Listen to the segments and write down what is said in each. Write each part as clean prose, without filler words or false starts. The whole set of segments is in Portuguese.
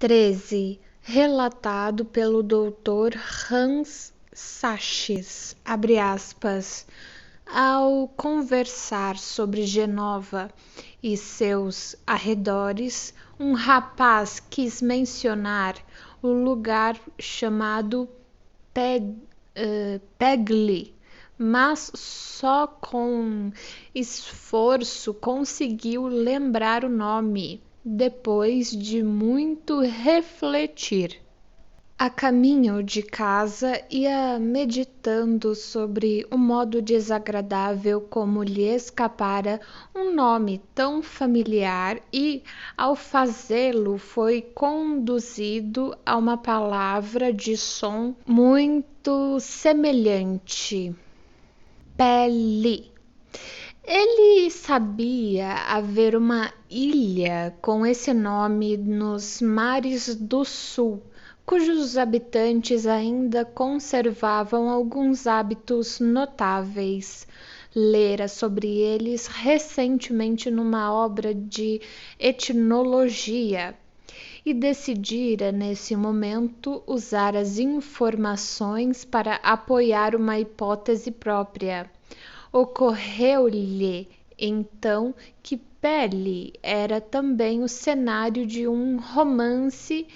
13. Relatado pelo Dr. Hans Sachs, abre aspas, ao conversar sobre Genova e seus arredores, um rapaz quis mencionar o lugar chamado Pegli, mas só com esforço conseguiu lembrar o nome, depois de muito refletir. A caminho de casa ia meditando sobre o modo desagradável como lhe escapara um nome tão familiar e, ao fazê-lo, foi conduzido a uma palavra de som muito semelhante: pele. Ele sabia haver uma ilha com esse nome nos mares do sul, cujos habitantes ainda conservavam alguns hábitos notáveis. Lera sobre eles recentemente numa obra de etnologia e decidira nesse momento usar as informações para apoiar uma hipótese própria. Ocorreu-lhe então que Pele era também o cenário de um romance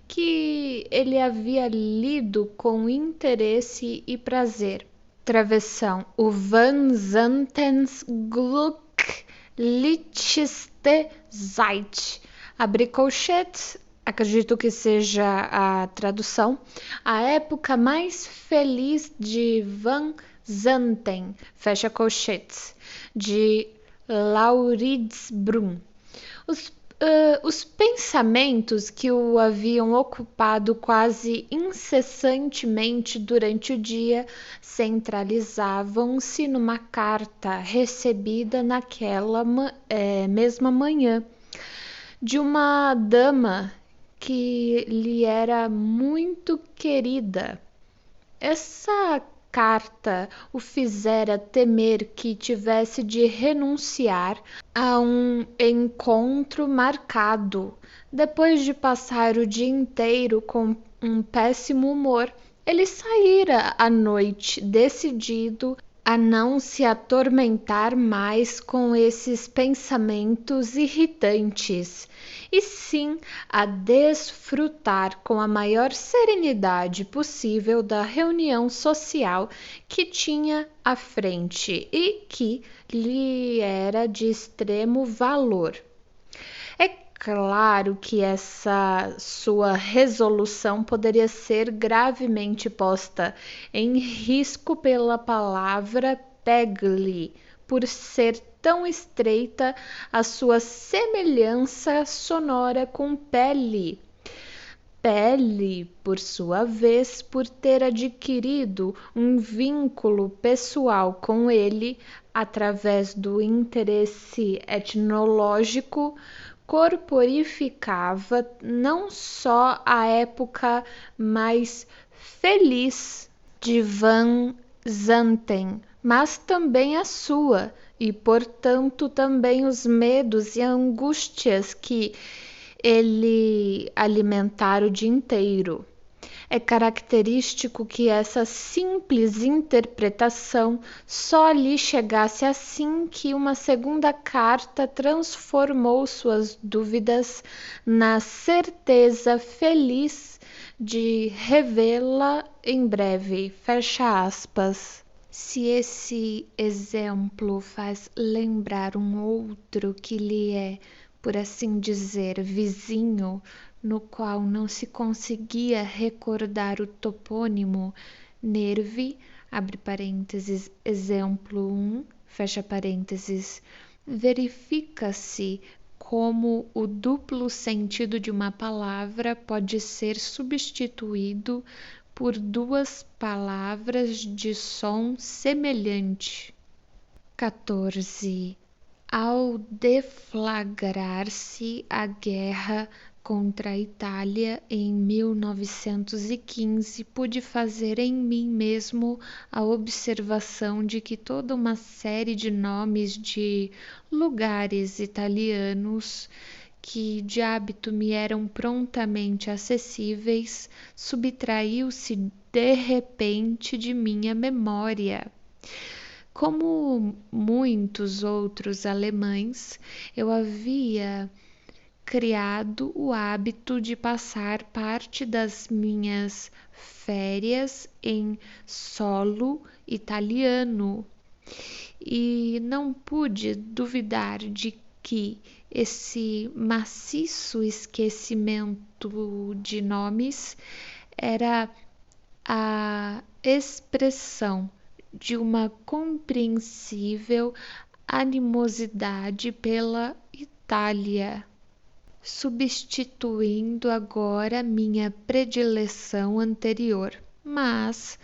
que ele havia lido com interesse e prazer. Travessão: o Van Zantens glücklichste Zeit. Abre colchetes, acredito que seja a tradução. A época mais feliz de Van Zanten, fecha colchetes, de Laurids Brum. Os pensamentos que o haviam ocupado quase incessantemente durante o dia centralizavam-se numa carta recebida naquela mesma manhã de uma dama que lhe era muito querida. Essa carta o fizera temer que tivesse de renunciar a um encontro marcado. Depois de passar o dia inteiro com um péssimo humor, ele saíra à noite decidido a não se atormentar mais com esses pensamentos irritantes, e sim a desfrutar com a maior serenidade possível da reunião social que tinha à frente e que lhe era de extremo valor. É claro que essa sua resolução poderia ser gravemente posta em risco pela palavra Pegli, por ser tão estreita a sua semelhança sonora com pele. Pele, por sua vez, por ter adquirido um vínculo pessoal com ele através do interesse etnológico, corporificava não só a época mais feliz de Van Zanten, mas também a sua, e portanto também os medos e angústias que ele alimentara o dia inteiro. É característico que essa simples interpretação só lhe chegasse assim que uma segunda carta transformou suas dúvidas na certeza feliz de revê-la em breve. Fecha aspas. Se esse exemplo faz lembrar um outro que lhe é, por assim dizer, vizinho, no qual não se conseguia recordar o topônimo Nervi, abre parênteses, exemplo 1, fecha parênteses, verifica-se como o duplo sentido de uma palavra pode ser substituído por duas palavras de som semelhante. 14. Ao deflagrar-se a guerra contra a Itália em 1915, pude fazer em mim mesmo a observação de que toda uma série de nomes de lugares italianos que de hábito me eram prontamente acessíveis, subtraiu-se de repente de minha memória. Como muitos outros alemães, eu havia criado o hábito de passar parte das minhas férias em solo italiano e não pude duvidar de que esse maciço esquecimento de nomes era a expressão de uma compreensível animosidade pela Itália, substituindo agora minha predileção anterior. Mas,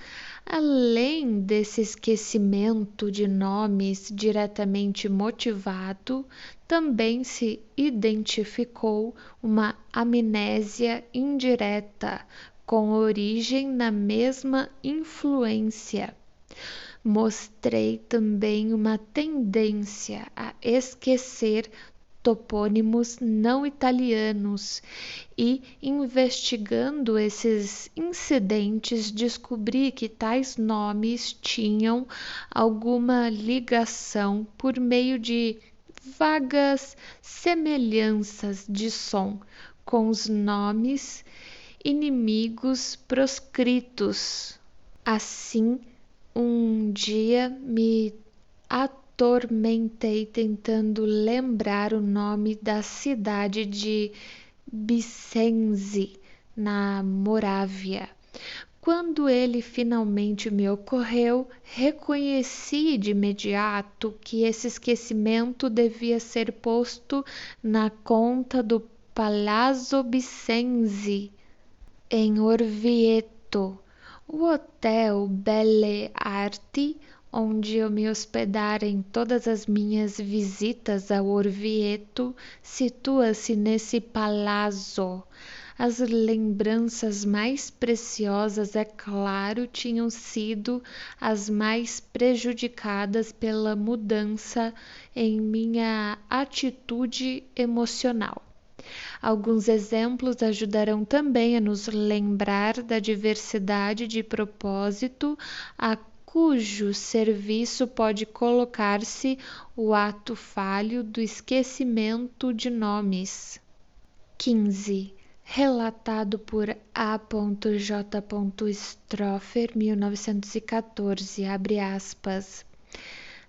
além desse esquecimento de nomes diretamente motivado, também se identificou uma amnésia indireta, com origem na mesma influência. Mostrei também uma tendência a esquecer topônimos não italianos e, investigando esses incidentes, descobri que tais nomes tinham alguma ligação por meio de vagas semelhanças de som com os nomes inimigos proscritos. Assim, um dia me atormentei tentando lembrar o nome da cidade de Bicenzi, na Morávia. Quando ele finalmente me ocorreu, reconheci de imediato que esse esquecimento devia ser posto na conta do Palazzo Bicenzi, em Orvieto. O Hotel Belle Arti, onde eu me hospedara em todas as minhas visitas ao Orvieto, situa-se nesse palazzo. As lembranças mais preciosas, é claro, tinham sido as mais prejudicadas pela mudança em minha atitude emocional. Alguns exemplos ajudarão também a nos lembrar da diversidade de propósito a cujo serviço pode colocar-se o ato falho do esquecimento de nomes. 15. Relatado por A.J. Stroffer, 1914, abre aspas.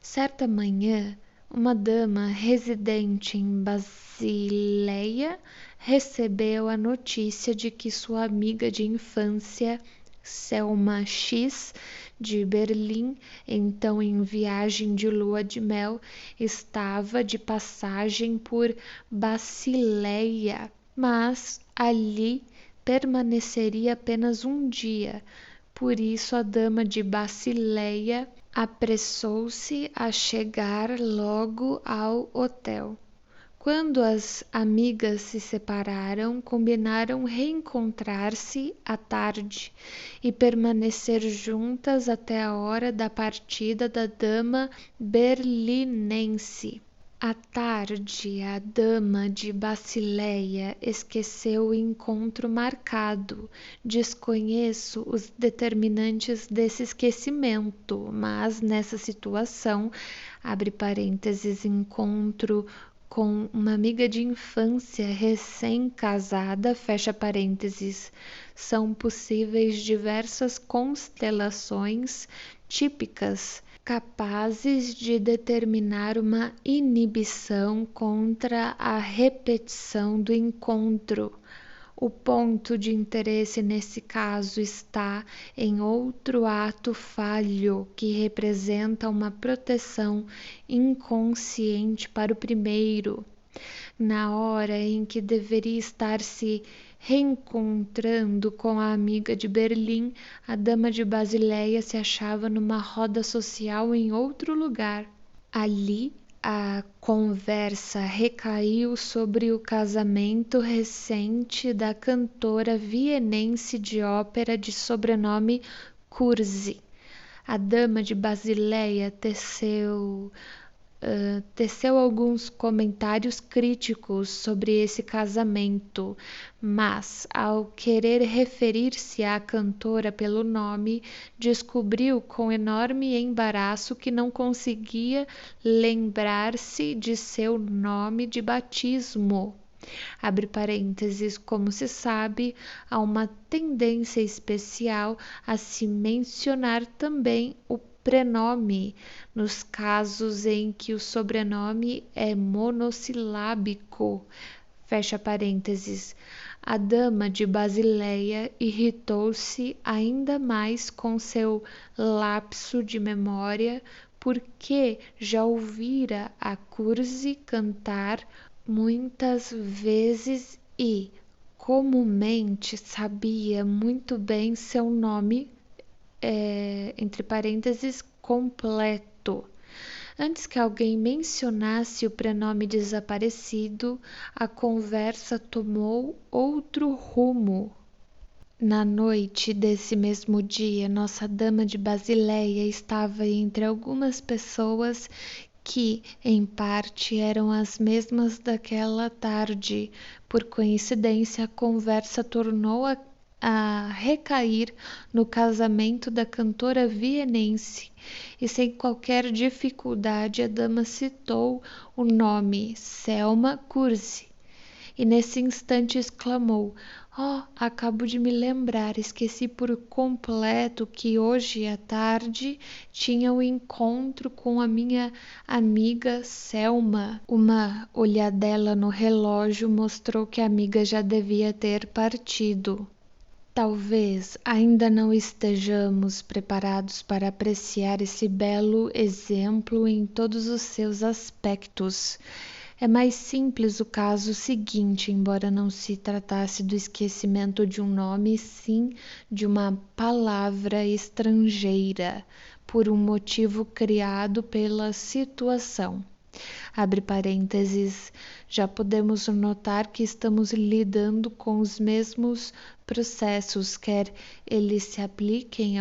Certa manhã, uma dama residente em Basileia recebeu a notícia de que sua amiga de infância, Selma X, de Berlim, então em viagem de lua de mel, estava de passagem por Basileia, mas ali permaneceria apenas um dia. Por isso a dama de Basileia apressou-se a chegar logo ao hotel. Quando as amigas se separaram, combinaram reencontrar-se à tarde e permanecer juntas até a hora da partida da dama berlinense. À tarde, a dama de Basileia esqueceu o encontro marcado. Desconheço os determinantes desse esquecimento, mas nessa situação, abre parênteses, encontro com uma amiga de infância recém-casada, fecha parênteses, são possíveis diversas constelações típicas capazes de determinar uma inibição contra a repetição do encontro. O ponto de interesse nesse caso está em outro ato falho que representa uma proteção inconsciente para o primeiro. Na hora em que deveria estar se reencontrando com a amiga de Berlim, a dama de Basileia se achava numa roda social em outro lugar. Ali, a conversa recaiu sobre o casamento recente da cantora vienense de ópera de sobrenome Curzi. A dama de Basileia teceu teceu alguns comentários críticos sobre esse casamento, mas, ao querer referir-se à cantora pelo nome, descobriu com enorme embaraço que não conseguia lembrar-se de seu nome de batismo. Abre parênteses, como se sabe, há uma tendência especial a se mencionar também o prenome, nos casos em que o sobrenome é monossilábico. Fecha parênteses. A dama de Basileia irritou-se ainda mais com seu lapso de memória, porque já ouvira a Curzi cantar muitas vezes e, comumente, sabia muito bem seu nome, entre parênteses, completo. Antes que alguém mencionasse o prenome desaparecido, a conversa tomou outro rumo. Na noite desse mesmo dia, Nossa Dama de Basileia estava entre algumas pessoas que, em parte, eram as mesmas daquela tarde. Por coincidência, a conversa tornou a recair no casamento da cantora vienense, e sem qualquer dificuldade a dama citou o nome Selma Curzi, e nesse instante exclamou: "Oh, acabo de me lembrar, esqueci por completo que hoje à tarde tinha um encontro com a minha amiga Selma." Uma olhadela no relógio mostrou que a amiga já devia ter partido. Talvez ainda não estejamos preparados para apreciar esse belo exemplo em todos os seus aspectos. É mais simples o caso seguinte, embora não se tratasse do esquecimento de um nome, e sim de uma palavra estrangeira, por um motivo criado pela situação. Abre parênteses, já podemos notar que estamos lidando com os mesmos processos, quer eles se apliquem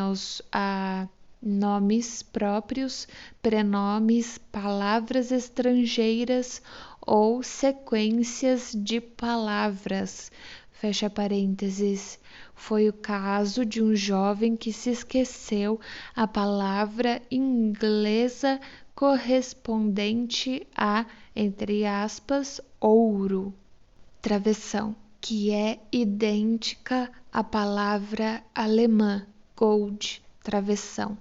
a nomes próprios, prenomes, palavras estrangeiras ou sequências de palavras. Fecha parênteses. Foi o caso de um jovem que se esqueceu a palavra inglesa correspondente a, entre aspas, ouro, travessão, que é idêntica à palavra alemã Gold, travessão,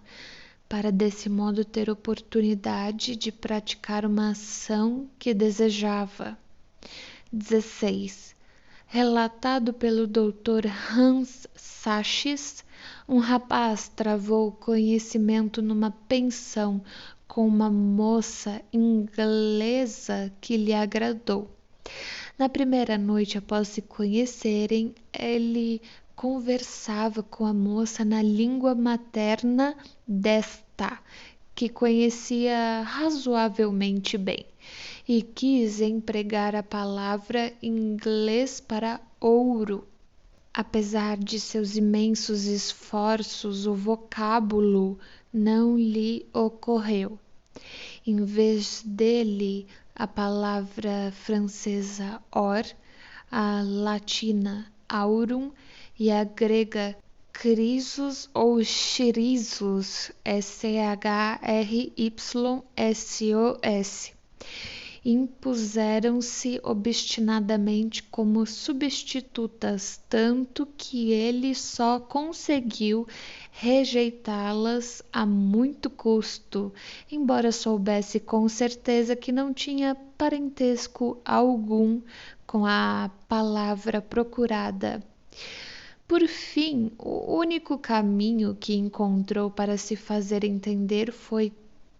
para desse modo ter oportunidade de praticar uma ação que desejava. 16. Relatado pelo Dr. Hans Sachs, um rapaz travou conhecimento numa pensão com uma moça inglesa que lhe agradou. Na primeira noite após se conhecerem, ele conversava com a moça na língua materna desta, que conhecia razoavelmente bem, e quis empregar a palavra em inglês para ouro. Apesar de seus imensos esforços, o vocábulo não lhe ocorreu. Em vez dele, a palavra francesa or, a latina aurum e a grega crisos ou chirizos, Chryssos, impuseram-se obstinadamente como substitutas, tanto que ele só conseguiu rejeitá-las a muito custo, embora soubesse com certeza que não tinha parentesco algum com a palavra procurada. Por fim, o único caminho que encontrou para se fazer entender foi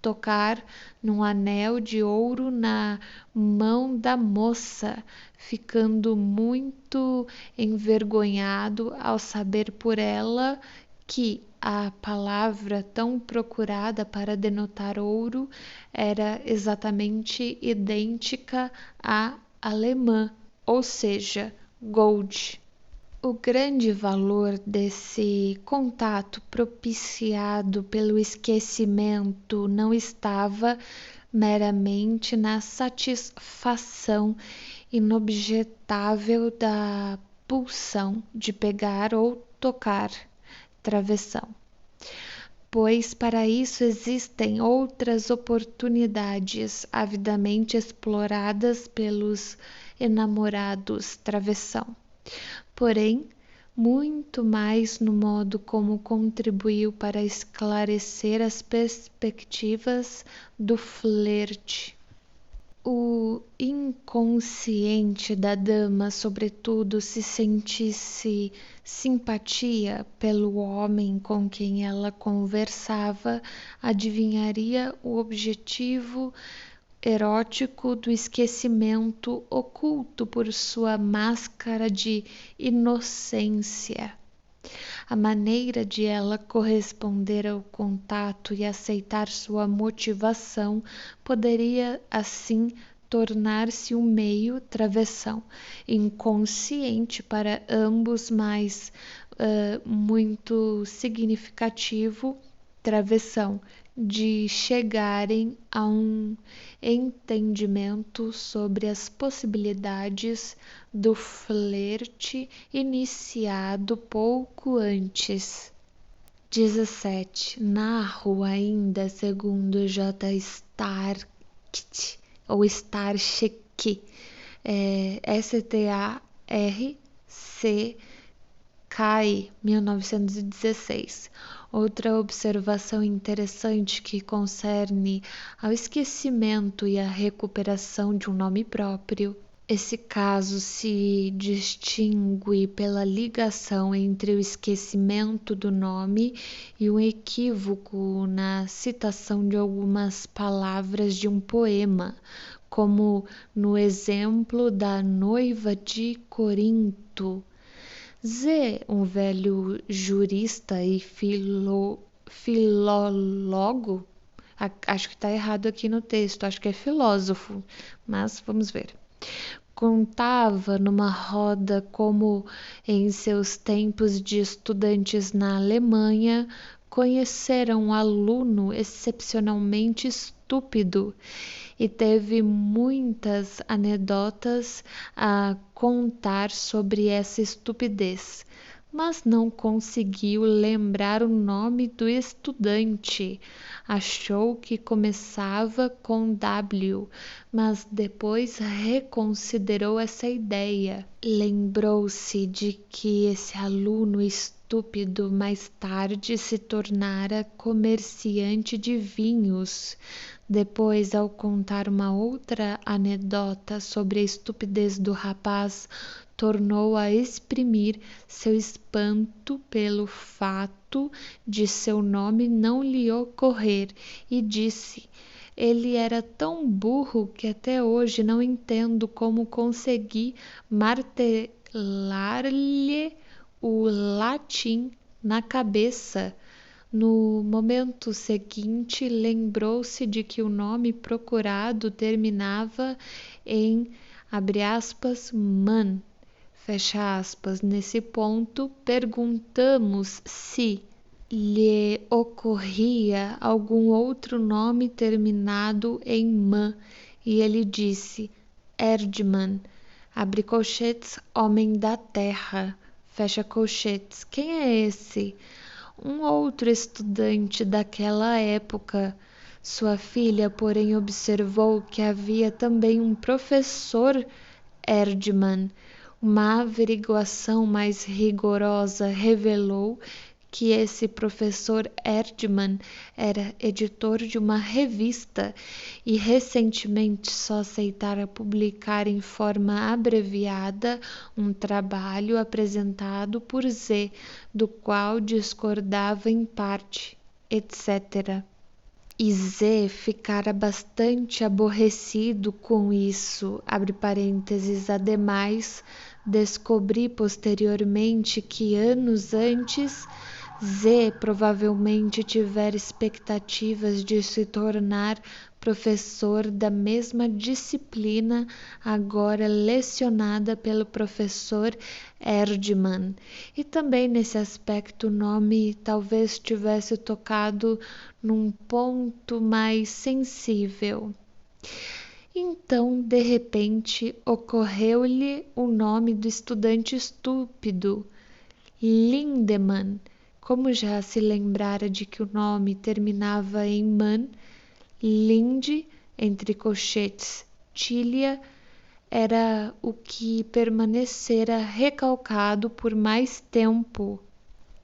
tocar num anel de ouro na mão da moça, ficando muito envergonhado ao saber por ela que a palavra tão procurada para denotar ouro era exatamente idêntica à alemã, ou seja, Gold. O grande valor desse contato propiciado pelo esquecimento não estava meramente na satisfação inobjetável da pulsão de pegar ou tocar travessão, pois para isso existem outras oportunidades avidamente exploradas pelos enamorados travessão. Porém, muito mais no modo como contribuiu para esclarecer as perspectivas do flerte. O inconsciente da dama, sobretudo, se sentisse simpatia pelo homem com quem ela conversava, adivinharia o objetivo erótico do esquecimento oculto por sua máscara de inocência. A maneira de ela corresponder ao contato e aceitar sua motivação poderia, assim, tornar-se um meio travessão, inconsciente para ambos, mas muito significativo travessão, de chegarem a um entendimento sobre as possibilidades do flerte iniciado pouco antes. 17. Narro ainda, segundo J. Stark, ou Starczyk, STARCKI, 1916. Outra observação interessante que concerne ao esquecimento e à recuperação de um nome próprio. Esse caso se distingue pela ligação entre o esquecimento do nome e um equívoco na citação de algumas palavras de um poema, como no exemplo da noiva de Corinto. Z, um velho jurista e filólogo, acho que está errado aqui no texto, acho que é filósofo, mas vamos ver. Contava numa roda como, em seus tempos de estudantes na Alemanha, conhecera um aluno excepcionalmente estúpido e teve muitas anedotas a contar sobre essa estupidez, mas não conseguiu lembrar o nome do estudante. Achou que começava com W, mas depois reconsiderou essa ideia. Lembrou-se de que esse aluno estúpido mais tarde se tornara comerciante de vinhos. Depois, ao contar uma outra anedota sobre a estupidez do rapaz, tornou a exprimir seu espanto pelo fato de seu nome não lhe ocorrer e disse: ele era tão burro que até hoje não entendo como consegui martelar-lhe o latim na cabeça. No momento seguinte, lembrou-se de que o nome procurado terminava em, abre aspas, man, fecha aspas. Nesse ponto, perguntamos se lhe ocorria algum outro nome terminado em man, e ele disse: Erdmann, abre colchetes, homem da terra, fecha colchetes. Quem é esse? Um outro estudante daquela época. Sua filha, porém, observou que havia também um professor Erdmann. Uma averiguação mais rigorosa revelou que esse professor Erdmann era editor de uma revista e recentemente só aceitara publicar em forma abreviada um trabalho apresentado por Z, do qual discordava em parte, etc. E Z ficara bastante aborrecido com isso, abre parênteses. Ademais, descobri posteriormente que anos antes Z provavelmente tivera expectativas de se tornar professor da mesma disciplina agora lecionada pelo professor Erdmann. E também nesse aspecto o nome talvez tivesse tocado num ponto mais sensível. Então, de repente, ocorreu-lhe o nome do estudante estúpido, Lindemann. Como já se lembrara de que o nome terminava em man, linde, entre colchetes, tilha, era o que permanecera recalcado por mais tempo.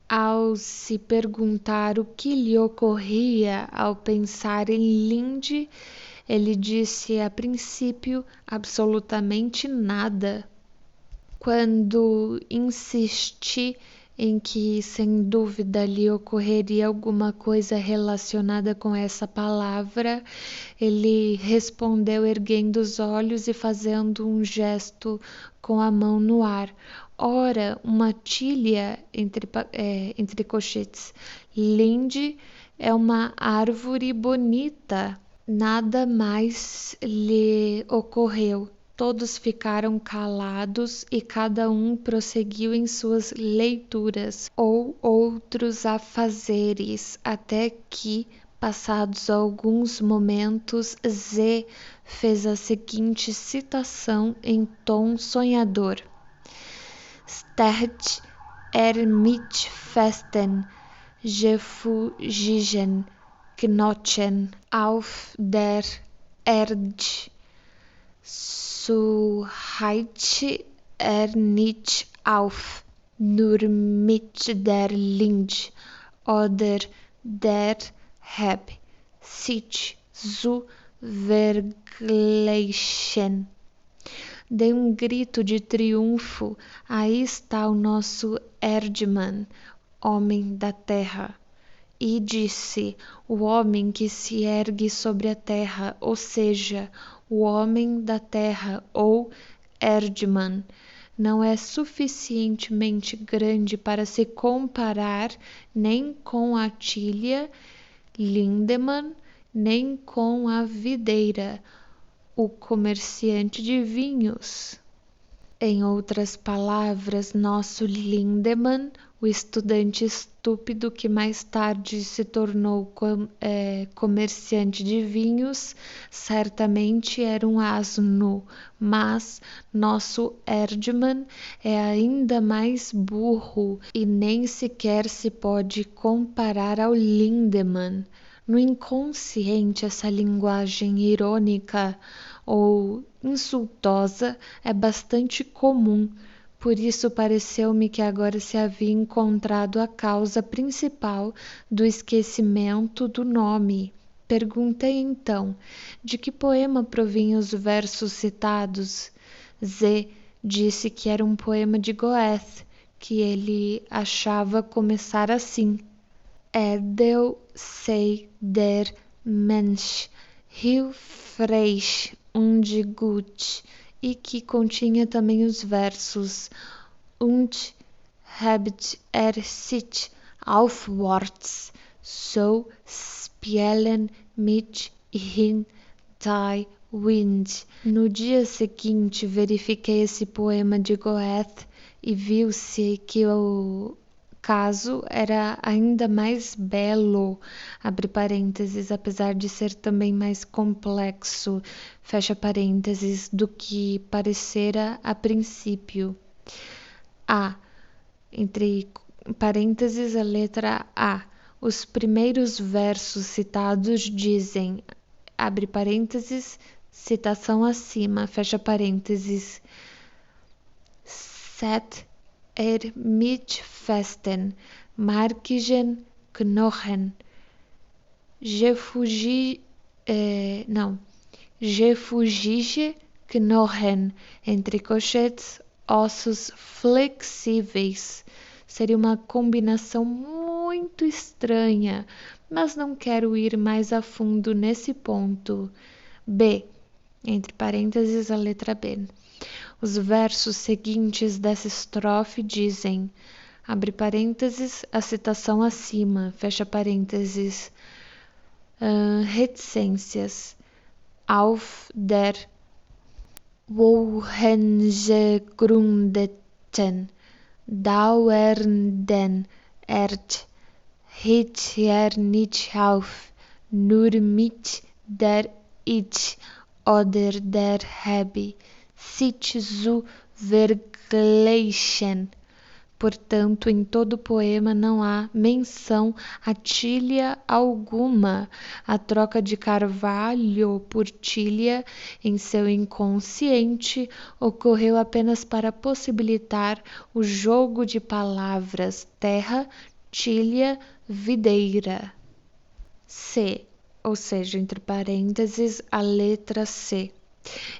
Ao se perguntar o que lhe ocorria ao pensar em linde, ele disse a princípio absolutamente nada. Quando insisti em que sem dúvida lhe ocorreria alguma coisa relacionada com essa palavra, ele respondeu erguendo os olhos e fazendo um gesto com a mão no ar. Ora, uma tilha entre colchetes. Linde é uma árvore bonita. Nada mais lhe ocorreu. Todos ficaram calados e cada um prosseguiu em suas leituras ou outros afazeres, até que, passados alguns momentos, Z fez a seguinte citação em tom sonhador: Stert mit festen, gefugigen Knochen auf der Erde. So heit nicht auf, nur mit der Linde oder der Heb sich zu vergleichen. Dei um grito de triunfo. Aí está o nosso Erdmann, homem da terra. E disse: o homem que se ergue sobre a terra, ou seja, o homem da terra, ou Erdmann, não é suficientemente grande para se comparar nem com a tilha, Lindemann, nem com a videira, o comerciante de vinhos. Em outras palavras, nosso Lindemann, o estudante estúpido que mais tarde se tornou comerciante de vinhos, certamente era um asno, mas nosso Erdmann é ainda mais burro e nem sequer se pode comparar ao Lindemann. No inconsciente, essa linguagem irônica ou insultosa é bastante comum. Por isso pareceu-me que agora se havia encontrado a causa principal do esquecimento do nome. Perguntei então, de que poema provinham os versos citados? Z disse que era um poema de Goethe, que ele achava começar assim: Edel sei der Mensch, hilfreich und gut, e que continha também os versos Und hebt sich aufwärts, so spielen mit in die Wind. No dia seguinte verifiquei esse poema de Goethe e viu-se que o caso era ainda mais belo, abre parênteses, apesar de ser também mais complexo, fecha parênteses, do que parecera a princípio. A, entre parênteses, a letra A. Os primeiros versos citados dizem, abre parênteses, citação acima, fecha parênteses, Set mit festen, markigen Knochen, gefugige Knochen, entre colchetes, ossos flexíveis. Seria uma combinação muito estranha, mas não quero ir mais a fundo nesse ponto. B, entre parênteses, a letra B. Os versos seguintes dessa estrofe dizem, abre parênteses, a citação acima, fecha parênteses, reticências, auf der wohin gegründeten, dauernden Erd, hört nicht auf, nur mit der ich oder der Hebe sich zu vergleichen. Portanto, em todo o poema não há menção a tilha alguma. A troca de carvalho por tilha em seu inconsciente ocorreu apenas para possibilitar o jogo de palavras terra, tilha, videira. C, ou seja, entre parênteses, a letra C.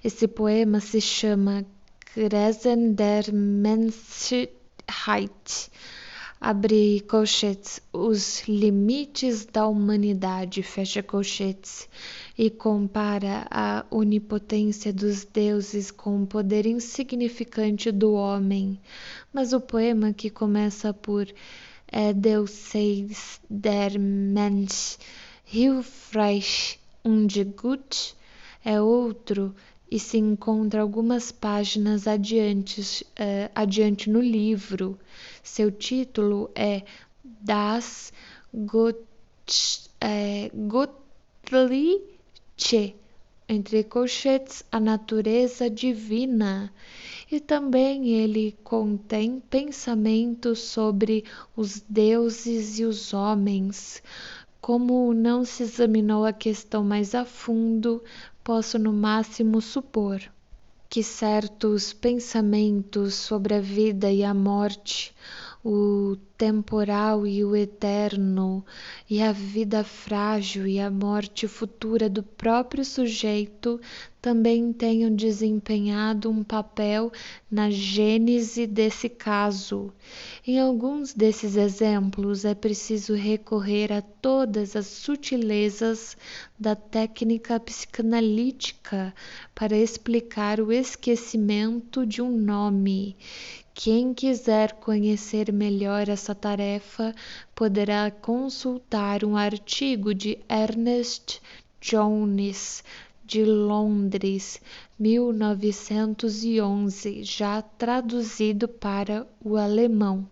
Esse poema se chama Grenzen der Menschheit, abre colchetes, os limites da humanidade, fecha colchetes, e compara a onipotência dos deuses com o poder insignificante do homem. Mas o poema, que começa por Deus seis der Mensch hilfreich und gut, é outro e se encontra algumas páginas adiante no livro. Seu título é Das Göttliche, entre colchetes, a natureza divina. E também ele contém pensamentos sobre os deuses e os homens. Como não se examinou a questão mais a fundo, posso no máximo supor que certos pensamentos sobre a vida e a morte, o temporal e o eterno, e a vida frágil e a morte futura do próprio sujeito também tenham desempenhado um papel na gênese desse caso. Em alguns desses exemplos é preciso recorrer a todas as sutilezas da técnica psicanalítica para explicar o esquecimento de um nome. Quem quiser conhecer melhor essa tarefa poderá consultar um artigo de Ernest Jones, de Londres, 1911, já traduzido para o alemão.